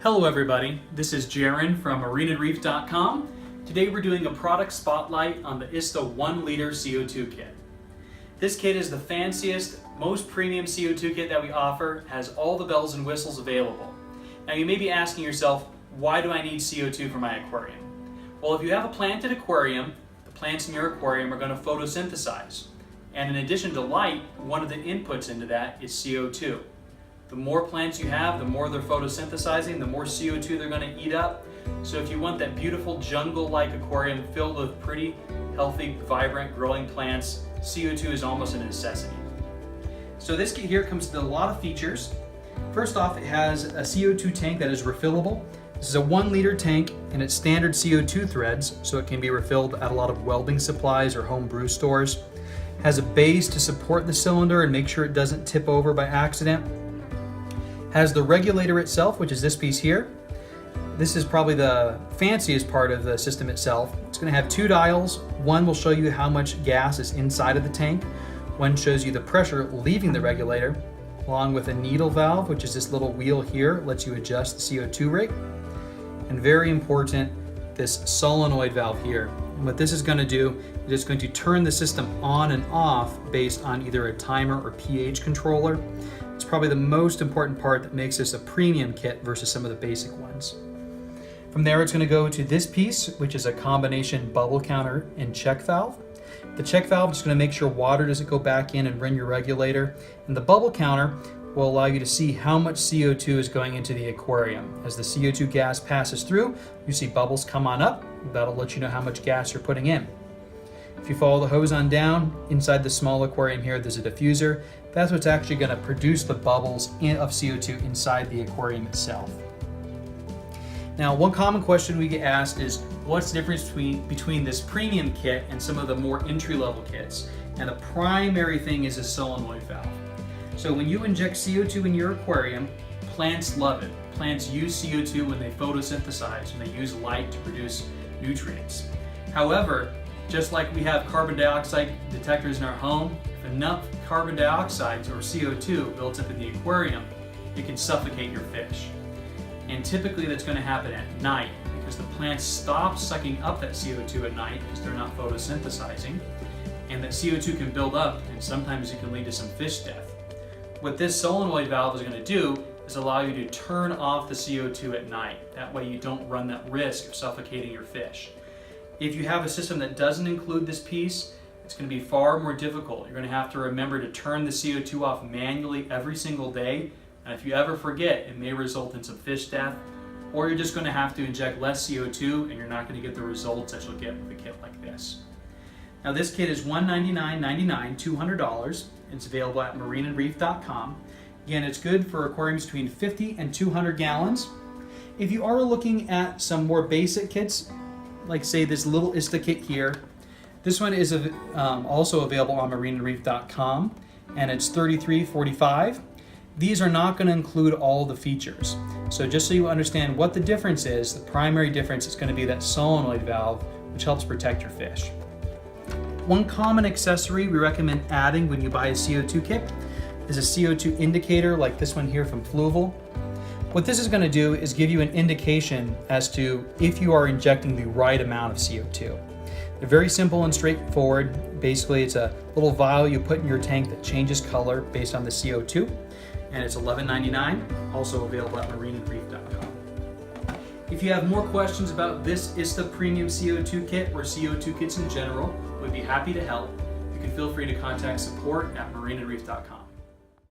Hello everybody, this is Jaron from MarineAndReef.com. Today we're doing a product spotlight on the Ista 1 liter CO2 kit. This kit is the fanciest, most premium CO2 kit that we offer, has all the bells and whistles available. Now you may be asking yourself, why do I need CO2 for my aquarium? Well, if you have a planted aquarium, the plants in your aquarium are going to photosynthesize. And in addition to light, one of the inputs into that is CO2. The more plants you have, the more they're photosynthesizing, the more CO2 they're going to eat up. So if you want that beautiful jungle-like aquarium filled with pretty, healthy, vibrant, growing plants, CO2 is almost a necessity. So this kit here comes with a lot of features. First off, it has a CO2 tank that is refillable. This is a 1 liter tank and it's standard CO2 threads, so it can be refilled at a lot of welding supplies or home brew stores. It has a base to support the cylinder and make sure it doesn't tip over by accident. Has the regulator itself, which is this piece here. This is probably the fanciest part of the system itself. It's going to have 2 dials. One will show you how much gas is inside of the tank. One shows you the pressure leaving the regulator, along with a needle valve, which is this little wheel here, lets you adjust the CO2 rate. And very important, this solenoid valve here. And what this is going to do is it's going to turn the system on and off based on either a timer or pH controller. It's probably the most important part that makes this a premium kit versus some of the basic ones. From there, it's going to go to this piece, which is a combination bubble counter and check valve. The check valve is going to make sure water doesn't go back in and run your regulator. And the bubble counter will allow you to see how much CO2 is going into the aquarium. As the CO2 gas passes through, you see bubbles come on up. That'll let you know how much gas you're putting in. If you follow the hose on down, inside the small aquarium here, there's a diffuser. That's what's actually going to produce the bubbles of CO2 inside the aquarium itself. Now, one common question we get asked is, what's the difference between this premium kit and some of the more entry-level kits? And the primary thing is a solenoid valve. So when you inject CO2 in your aquarium, plants love it. Plants use CO2 when they photosynthesize, when they use light to produce nutrients. However, just like we have carbon dioxide detectors in our home, if enough carbon dioxide or CO2 builds up in the aquarium, it can suffocate your fish. And typically that's going to happen at night because the plants stop sucking up that CO2 at night because they're not photosynthesizing. And that CO2 can build up and sometimes it can lead to some fish death. What this solenoid valve is going to do is allow you to turn off the CO2 at night. That way you don't run that risk of suffocating your fish. If you have a system that doesn't include this piece, it's going to be far more difficult. You're going to have to remember to turn the CO2 off manually every single day. And if you ever forget, it may result in some fish death, or you're just going to have to inject less CO2 and you're not going to get the results that you'll get with a kit like this. Now this kit is $199.99, $200. It's available at MarineAndReef.com. Again, it's good for aquariums between 50 and 200 gallons. If you are looking at some more basic kits, like say this little Ista kit here, this one is also available on MarineAndReef.com, and it's $33.45. These are not going to include all the features. So just so you understand what the difference is, the primary difference is going to be that solenoid valve, which helps protect your fish. One common accessory we recommend adding when you buy a CO2 kit is a CO2 indicator like this one here from Fluval. What this is going to do is give you an indication as to if you are injecting the right amount of CO2. They're very simple and straightforward. Basically, it's a little vial you put in your tank that changes color based on the CO2, and it's $11.99, also available at MarineAndReef.com. If you have more questions about this Ista Premium CO2 kit or CO2 kits in general, we'd be happy to help. You can feel free to contact support at MarineAndReef.com.